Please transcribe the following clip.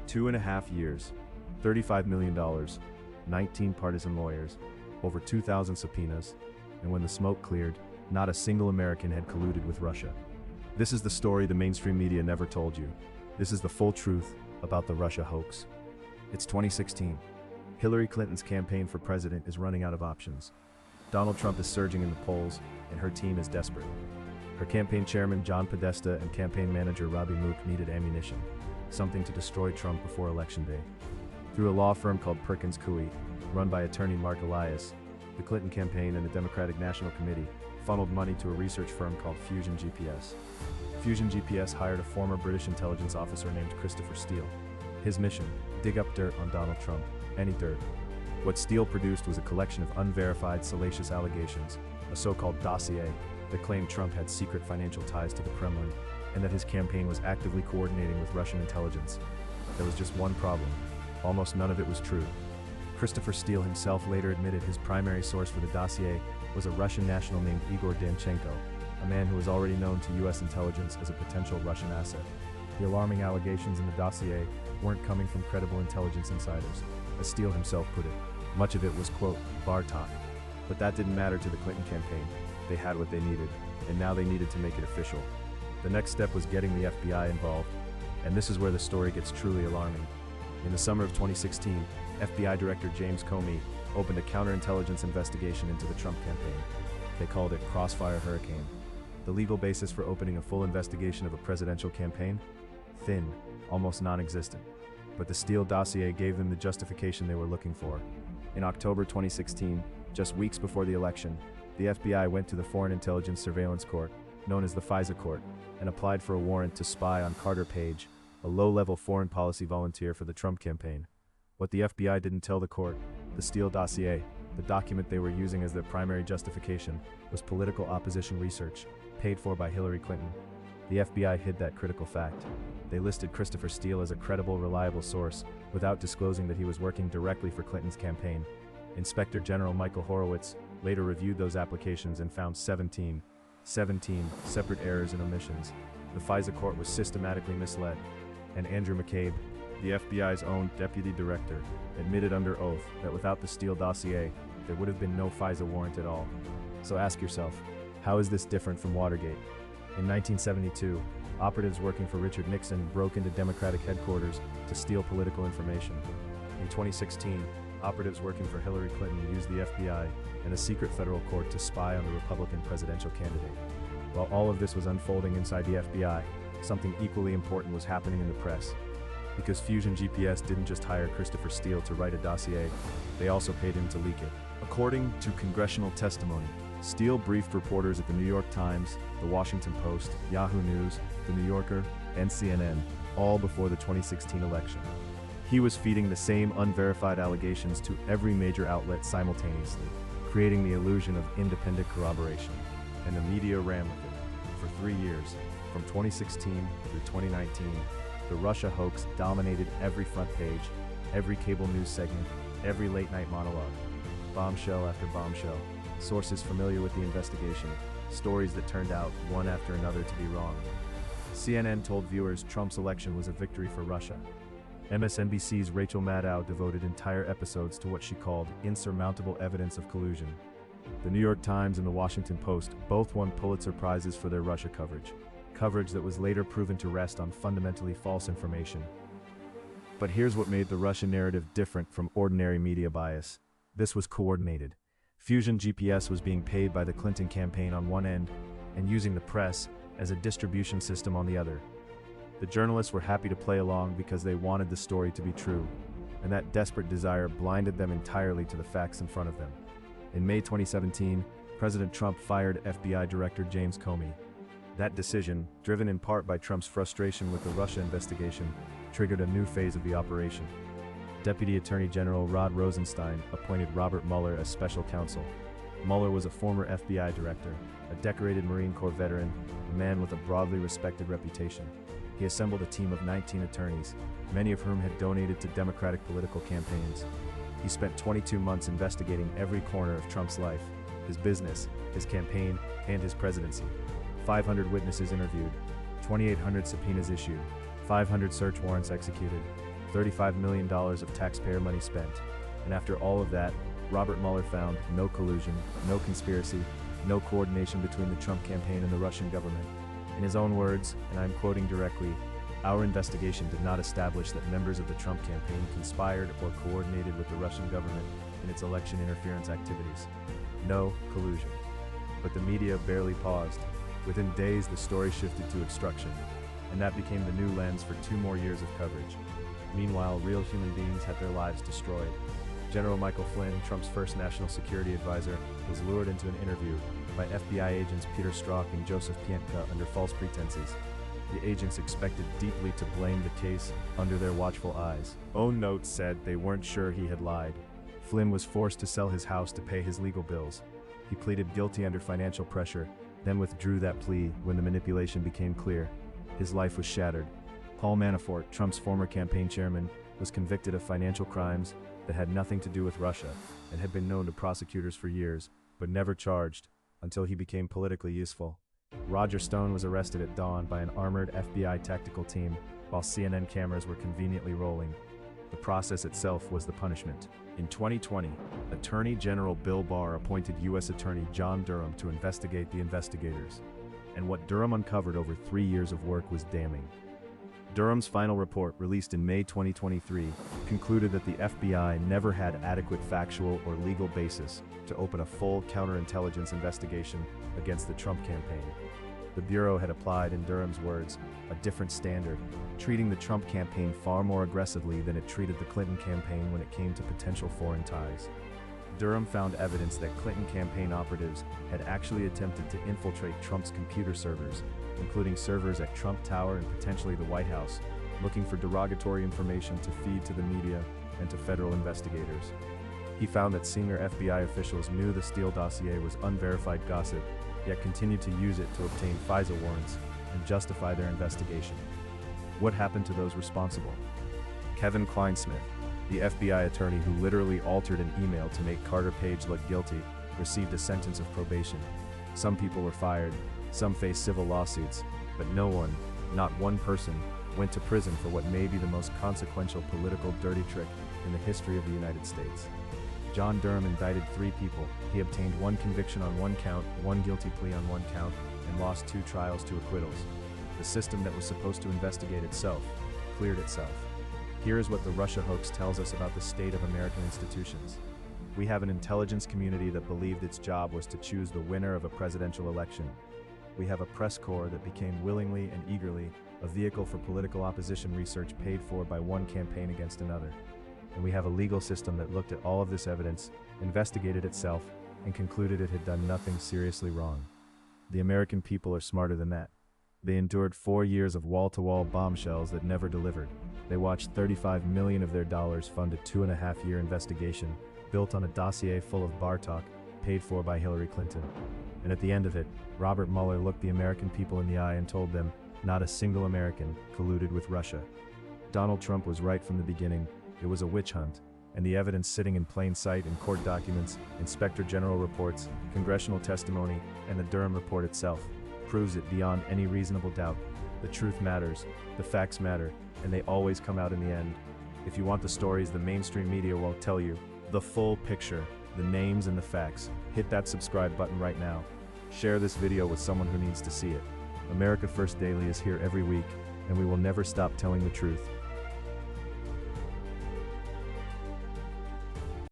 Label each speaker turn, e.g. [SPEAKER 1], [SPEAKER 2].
[SPEAKER 1] 2.5 years, $35 million, 19 partisan lawyers, over 2,000 subpoenas, and when the smoke cleared, not a single American had colluded with Russia. This is the story the mainstream media never told you. This is the full truth about the Russia hoax. It's 2016. Hillary Clinton's campaign for president is running out of options. Donald Trump is surging in the polls, and her team is desperate. Her campaign chairman John Podesta and campaign manager Robbie Mook needed ammunition, something to destroy Trump before Election Day. Through a law firm called Perkins Coie, run by attorney Mark Elias, the Clinton campaign and the Democratic National Committee funneled money to a research firm called Fusion GPS. Fusion GPS hired a former British intelligence officer named Christopher Steele. His mission: dig up dirt on Donald Trump, any dirt. What Steele produced was a collection of unverified, salacious allegations, a so-called dossier, that claimed Trump had secret financial ties to the Kremlin, and that his campaign was actively coordinating with Russian intelligence. There was just one problem: almost none of it was true. Christopher Steele himself later admitted his primary source for the dossier was a Russian national named Igor Danchenko, a man who was already known to U.S. intelligence as a potential Russian asset. The alarming allegations in the dossier weren't coming from credible intelligence insiders, as Steele himself put it. Much of it was, quote, bar talk. But that didn't matter to the Clinton campaign. They had what they needed, and now they needed to make it official. The next step was getting the FBI involved, and this is where the story gets truly alarming. In the summer of 2016, FBI Director James Comey opened a counterintelligence investigation into the Trump campaign. They called it Crossfire Hurricane. The legal basis for opening a full investigation of a presidential campaign? Thin, almost non-existent. But the Steele dossier gave them the justification they were looking for. In October 2016, just weeks before the election, the FBI went to the Foreign Intelligence Surveillance Court, known as the FISA Court, and applied for a warrant to spy on Carter Page, a low-level foreign policy volunteer for the Trump campaign. What the FBI didn't tell the court: the Steele dossier, the document they were using as their primary justification, was political opposition research, paid for by Hillary Clinton. The FBI hid that critical fact. They listed Christopher Steele as a credible, reliable source, without disclosing that he was working directly for Clinton's campaign. Inspector General Michael Horowitz later reviewed those applications and found 17 separate errors and omissions. The FISA court was systematically misled, and Andrew McCabe, the FBI's own deputy director, admitted under oath that without the Steele dossier, there would have been no FISA warrant at all. So ask yourself, how is this different from Watergate? In 1972, operatives working for Richard Nixon broke into Democratic headquarters to steal political information. In 2016, operatives working for Hillary Clinton used the FBI and a secret federal court to spy on the Republican presidential candidate. While all of this was unfolding inside the FBI, something equally important was happening in the press. Because Fusion GPS didn't just hire Christopher Steele to write a dossier, they also paid him to leak it. According to congressional testimony, Steele briefed reporters at the New York Times, the Washington Post, Yahoo News, the New Yorker, and CNN, all before the 2016 election. He was feeding the same unverified allegations to every major outlet simultaneously, creating the illusion of independent corroboration. And the media ran with it. For 3 years, from 2016 through 2019, the Russia hoax dominated every front page, every cable news segment, every late-night monologue. Bombshell after bombshell, sources familiar with the investigation, stories that turned out, one after another, to be wrong. CNN told viewers Trump's election was a victory for Russia. MSNBC's Rachel Maddow devoted entire episodes to what she called insurmountable evidence of collusion. The New York Times and the Washington Post both won Pulitzer Prizes for their Russia coverage that was later proven to rest on fundamentally false information. But here's what made the Russia narrative different from ordinary media bias. This was coordinated. Fusion GPS was being paid by the Clinton campaign on one end, and using the press as a distribution system on the other. The journalists were happy to play along because they wanted the story to be true, and that desperate desire blinded them entirely to the facts in front of them. In May 2017, President Trump fired FBI Director James Comey. That decision, driven in part by Trump's frustration with the Russia investigation, triggered a new phase of the operation. Deputy Attorney General Rod Rosenstein appointed Robert Mueller as special counsel. Mueller was a former FBI director, a decorated Marine Corps veteran, a man with a broadly respected reputation. He assembled a team of 19 attorneys, many of whom had donated to Democratic political campaigns. He spent 22 months investigating every corner of Trump's life, his business, his campaign, and his presidency. 500 witnesses interviewed, 2,800 subpoenas issued, 500 search warrants executed, $35 million of taxpayer money spent. And after all of that, Robert Mueller found no collusion, no conspiracy, no coordination between the Trump campaign and the Russian government. In his own words, and I'm quoting directly, "Our investigation did not establish that members of the Trump campaign conspired or coordinated with the Russian government in its election interference activities. No collusion." But the media barely paused. Within days, the story shifted to obstruction, and that became the new lens for 2 more years of coverage. Meanwhile, real human beings had their lives destroyed. General Michael Flynn, Trump's first national security advisor, was lured into an interview by FBI agents Peter Strzok and Joseph Piętka under false pretenses. The agents expected deeply to blame the case under their watchful eyes. Own notes said they weren't sure he had lied. Flynn was forced to sell his house to pay his legal bills. He pleaded guilty under financial pressure, then withdrew that plea when the manipulation became clear. His life was shattered. Paul Manafort, Trump's former campaign chairman, was convicted of financial crimes that had nothing to do with Russia and had been known to prosecutors for years, but never charged until he became politically useful. Roger Stone was arrested at dawn by an armored FBI tactical team while CNN cameras were conveniently rolling. The process itself was the punishment. In 2020, Attorney General Bill Barr appointed U.S. Attorney John Durham to investigate the investigators. And what Durham uncovered over 3 years of work was damning. Durham's final report, released in May 2023, concluded that the FBI never had adequate factual or legal basis to open a full counterintelligence investigation against the Trump campaign. The Bureau had applied, in Durham's words, a different standard, treating the Trump campaign far more aggressively than it treated the Clinton campaign when it came to potential foreign ties. Durham found evidence that Clinton campaign operatives had actually attempted to infiltrate Trump's computer servers, including servers at Trump Tower and potentially the White House, looking for derogatory information to feed to the media and to federal investigators. He found that senior FBI officials knew the Steele dossier was unverified gossip, yet continued to use it to obtain FISA warrants and justify their investigation. What happened to those responsible? Kevin Kleinsmith, the FBI attorney who literally altered an email to make Carter Page look guilty, received a sentence of probation. Some people were fired, some faced civil lawsuits, but no one, not one person, went to prison for what may be the most consequential political dirty trick in the history of the United States. John Durham indicted 3 people. He obtained 1 conviction on 1 count, 1 guilty plea on 1 count, and lost 2 trials to acquittals. The system that was supposed to investigate itself cleared itself. Here is what the Russia hoax tells us about the state of American institutions. We have an intelligence community that believed its job was to choose the winner of a presidential election. We have a press corps that became willingly and eagerly a vehicle for political opposition research paid for by one campaign against another. And we have a legal system that looked at all of this evidence, investigated itself, and concluded it had done nothing seriously wrong. The American people are smarter than that. They endured 4 years of wall-to-wall bombshells that never delivered. They watched $35 million of their dollars fund a 2.5-year investigation built on a dossier full of bar talk paid for by Hillary Clinton. And at the end of it, Robert Mueller looked the American people in the eye and told them not a single American colluded with Russia. Donald Trump was right from the beginning. It was a witch hunt, and the evidence sitting in plain sight in court documents, Inspector General reports, congressional testimony, and the Durham report itself proves it beyond any reasonable doubt. The truth matters, the facts matter, and they always come out in the end. If you want the stories the mainstream media won't tell you, the full picture, the names and the facts, hit that subscribe button right now. Share this video with someone who needs to see it. America First Daily is here every week, and we will never stop telling the truth.